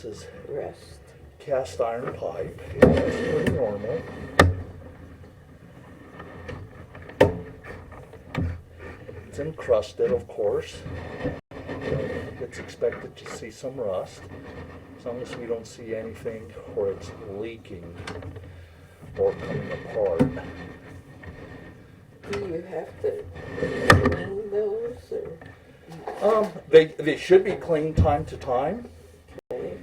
this is Rust. cast iron pipe. It's pretty normal. It's encrusted, of course. It's expected to see some rust, as long as we don't see anything where it's leaking or coming apart. Do you have to clean those, or? They should be cleaned time to time. Okay.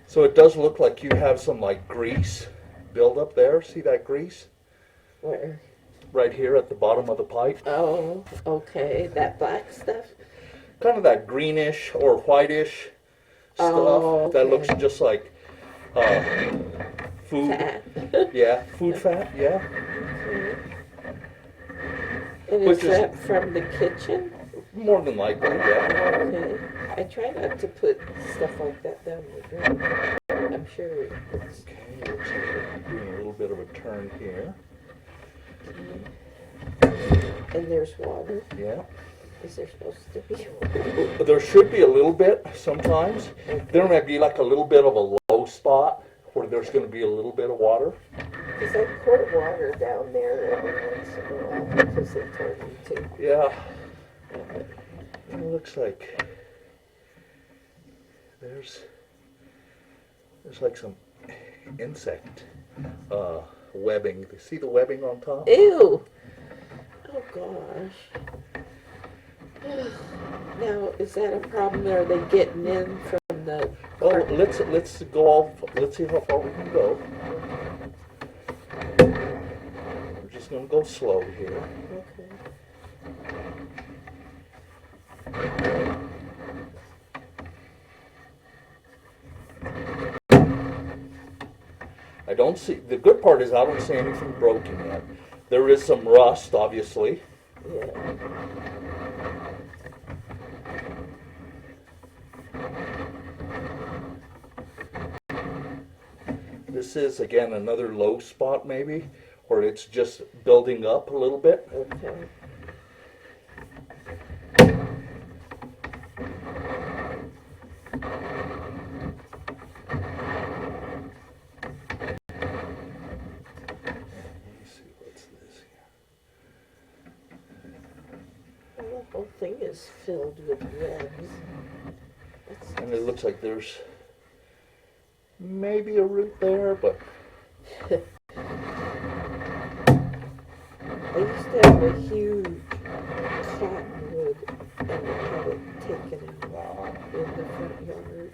So it does look like you have some like grease buildup there. See that grease? Where? Right here at the bottom of the pipe. Oh, okay. That black stuff? Kind of that greenish or whitish stuff Oh, that okay. looks just like food. Fat. Yeah, food fat, yeah. Okay. And Which is that from the kitchen? More than likely, yeah. Okay. I try not to put stuff like that down the drain. I'm sure it's... Okay, looks like we're doing a little bit of a turn here. And there's water. Yeah. Is there supposed to be water? There should be a little bit sometimes. There may be like a little bit of a low spot where there's going to be a little bit of water. Because I pour water down there every once in a while because they told me to. Yeah. It looks like there's like some insect webbing. See the webbing on top? Ew! Oh gosh. Now, is that a problem? Are they getting in from the... Well, let's go off. Let's see how far we can go. We're just going to go slow here. Okay. I don't see, the good part is I don't see anything broken yet. There is some rust, obviously. Yeah. This is, again, another low spot maybe, where it's just building up a little bit. Okay. The whole thing is filled with webs. And it looks like there's maybe a root there, but I used to have a huge cottonwood and I had it taken out in the front yard.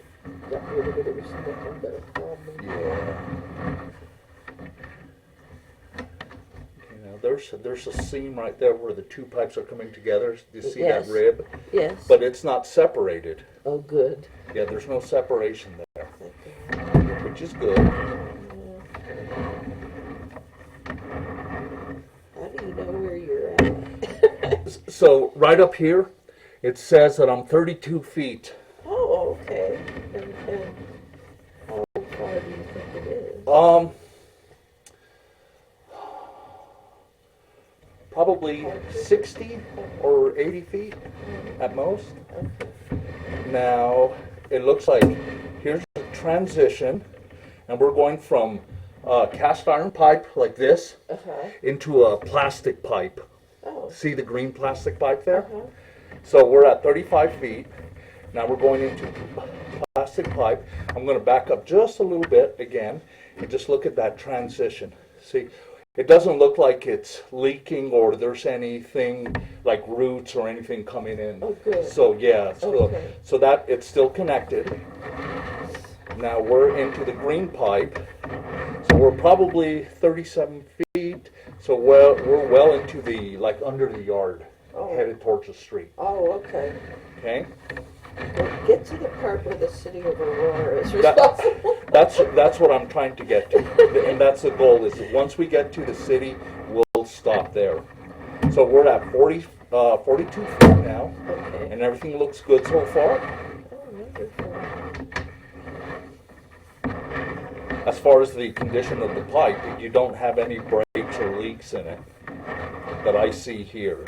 Got rid of it, it was nothing but a problem. yeah. You know, there's a seam right there where the two pipes are coming together. Do you see Yes. that rib? Yes. But it's not separated. Oh, good. Yeah, there's no separation there, Thank God. which is good. How do you know where you're at? So right up here, it says that I'm 32 feet. Oh, okay. And how far do you think it is? Probably 60 or 80 feet at most. Now, it looks like here's the transition, and we're going from cast iron pipe like this into a plastic pipe. Oh. See the green plastic pipe there? Uh-huh. So we're at 35 feet. Now we're going into plastic pipe. I'm going to back up just a little bit again and just look at that transition. See, it doesn't look like it's leaking or there's anything like roots or anything coming in. Oh, good. So yeah, Okay. so that it's still connected. Now we're into the green pipe. So we're probably 37 feet. So we're well into the, like under the yard, headed towards the street. Oh, okay. Okay? Well, get to the part where the city of Aurora is responsible. That's what I'm trying to get to. And that's the goal, is that once we get to the city, we'll stop there. So we're at 42 feet now, Okay. and everything looks good so far. Oh, wonderful. As far as the condition of the pipe, you don't have any breaks or leaks in it that I see here.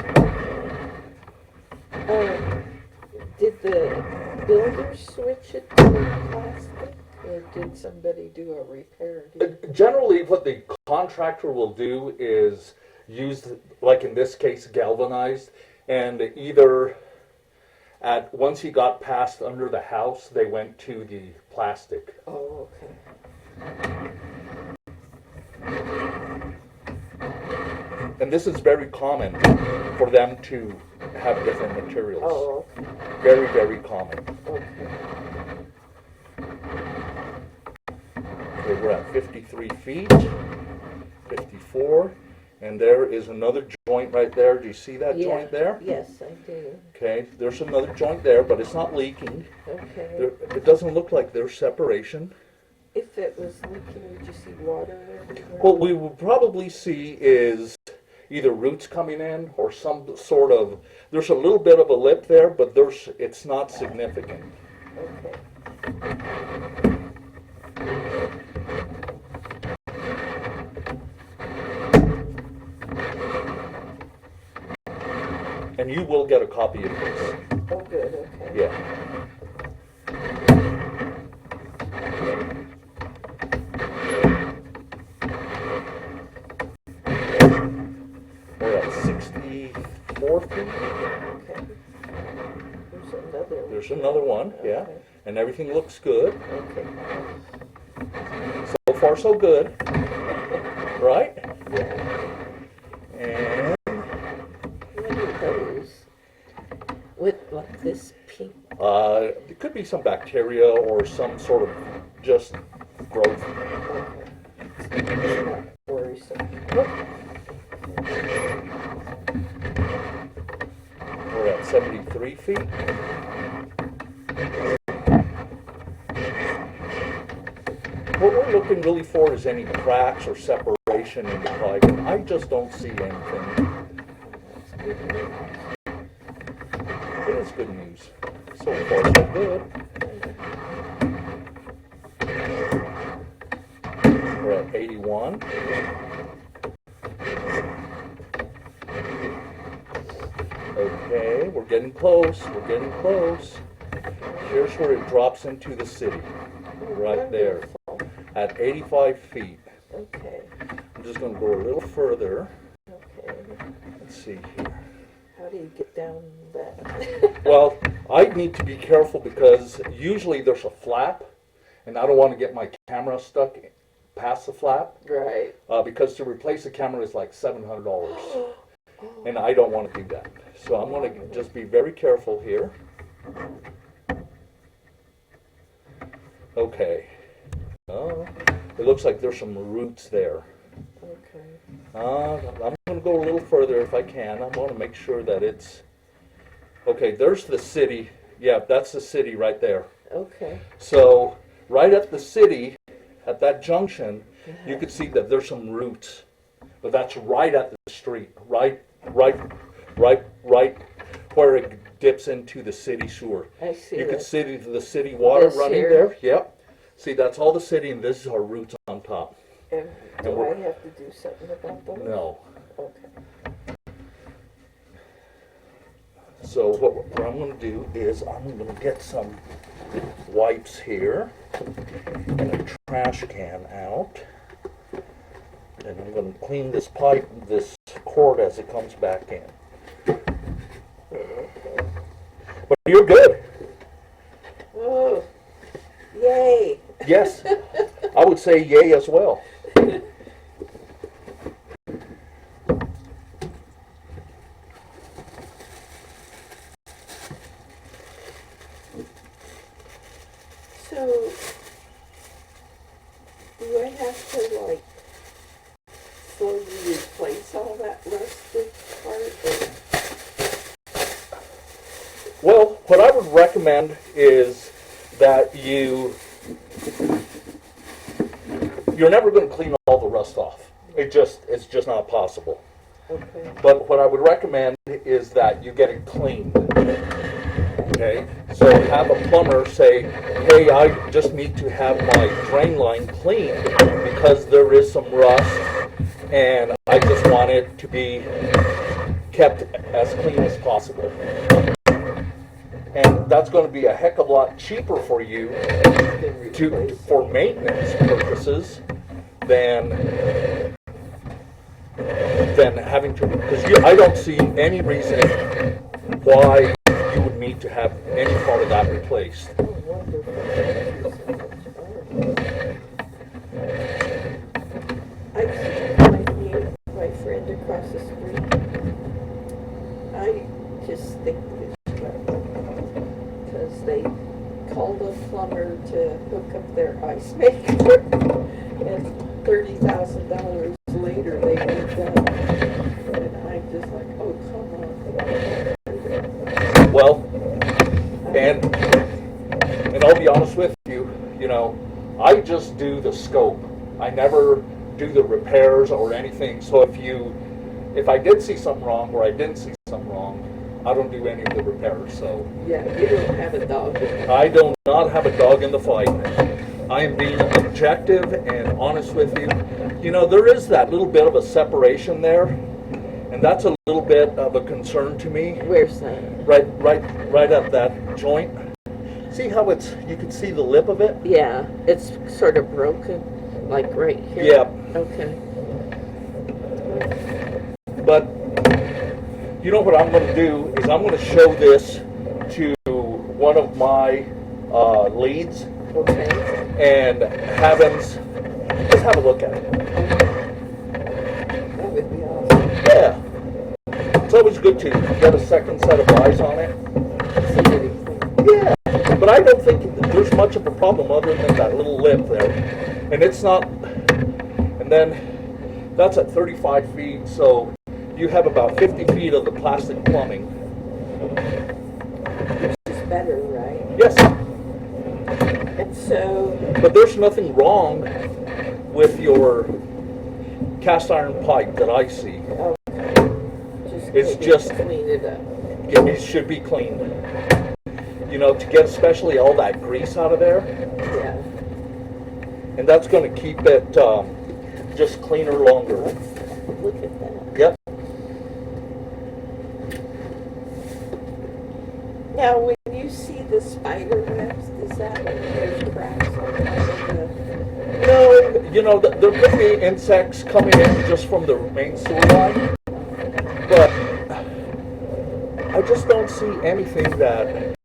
Did the builder switch it to plastic? Or did somebody do a repair? Generally, what the contractor will do is use, like in this case, galvanized, and either once he got past under the house, they went to the plastic. Oh, okay. And this is very common for them to have different materials. Oh, okay. Very, very common. Okay. Okay, we're at 53 feet, 54, and there is another joint right there. Do you see that Yeah. joint there? Yes, I do. Okay, there's another joint there, but it's not leaking. Okay. It doesn't look like there's separation. If it was leaking, would you see water everywhere? What we will probably see is either roots coming in or some sort of, there's a little bit of a lip there, but it's not significant. Okay. And you will get a copy of this. Oh, good, okay. Yeah. We're at 64 feet. Okay. There's another one, yeah. Okay. And everything looks good. Okay. So far, so good. Right? Yeah. And What are those? With like this pink? it could be some bacteria or some sort of just growth. Okay. It's not worrisome. We're at 73 feet. What we're looking really for is any cracks or separation in the pipe. And I just don't see anything. That's good news. It is good news. So far, so good. We're at 81. Okay, we're getting close. We're getting close. Here's where it drops into the city. Right there. Wonderful. At 85 feet. Okay. I'm just going to go a little further. Okay. Let's see here. How do you get down that? Well, I need to be careful because usually there's a flap, and I don't want to get my camera stuck past the flap Right. because to replace the camera is like $700, and I don't want to do that. So I'm going to just be very careful here. Okay. Oh, it looks like there's some roots there. Okay. I'm going to go a little further if I can. I want to make sure that it's... Okay, there's the city. Yeah, that's the city right there. Okay. So, right at the city, at that junction, you could see that there's some roots. But that's right at the street. Right where it dips into the city sewer. I see You could it. see the city water This running here? there. Yep. See, that's all the city, and this is our roots on top. And And do I we're- have to do something about those? No. Okay. So what I'm going to do is I'm going to get some wipes here and a trash can out. And I'm going to clean this pipe, this cord as it comes back in. But you're good. Oh, yay. Yes. I would say yay as well. So, do I have to like slowly replace all that rusted part? Well, what I would recommend is that you're never going to clean all the rust off. It's just not possible. Okay. But what I would recommend is that you get it cleaned. Okay? So have a plumber say, hey, I just need to have my drain line cleaned because there is some rust and I just want it to be kept as clean as possible. And that's going to be a heck of a lot cheaper for you for maintenance purposes than having to, because I don't see any reason why you would need to have any part of that replaced. Oh, wonderful. Thank you so much. I see my friend across the street. I just think this because they called a plumber to hook up their ice maker, and $30,000 later they moved done. And I'm just like, oh, come on. Well, and I'll be honest with you, I just do the scope. I never do the repairs or anything. So if I did see something wrong or I didn't see something wrong, I don't do any of the repairs. So Yeah, you don't have a dog in it. I do not have a dog in the fight. I am being objective and honest with you. There is that little bit of a separation there, and that's a little bit of a concern to me. Where's that? Right at that joint. See how you can see the lip of it? Yeah, it's sort of broken, like right here. Yeah. Okay. But what I'm going to do is I'm going to show this to one of my leads Okay. and have him just have a look at it. That would be awesome. Yeah. It's always good to get a second set of eyes on it. See anything. Yeah. But I don't think there's much of a problem other than that little lip there. And it's not, and then that's at 35 feet, so you have about 50 feet of the plastic plumbing. Which is better, right? Yes. And so, But there's nothing wrong with your cast iron pipe that I see. okay. It's Maybe just- clean it up. It should be cleaned. To get especially all that grease out of there. Yeah. And that's going to keep it just cleaner longer. Look at that. Yep. Now, when you see the spider webs, does that mean there's cracks on top of No, there could be insects coming in just from the main sewer line. But I just don't see anything that,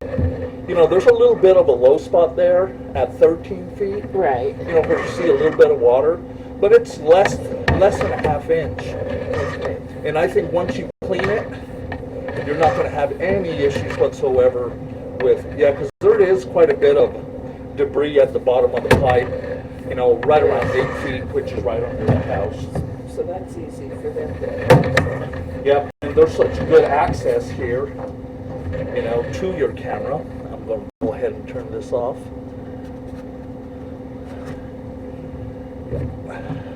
there's a little bit of a low spot there at 13 feet. the... Right. Where you see a little bit of water. But it's less than a half inch. Okay. And I think once you clean it, you're not going to have any issues whatsoever because there is quite a bit of debris at the bottom of the pipe, right around 8 feet, which is right under the house. So that's easy for them to... Yep, and there's such good access here, to your camera. I'm going to go ahead and turn this off. Yep.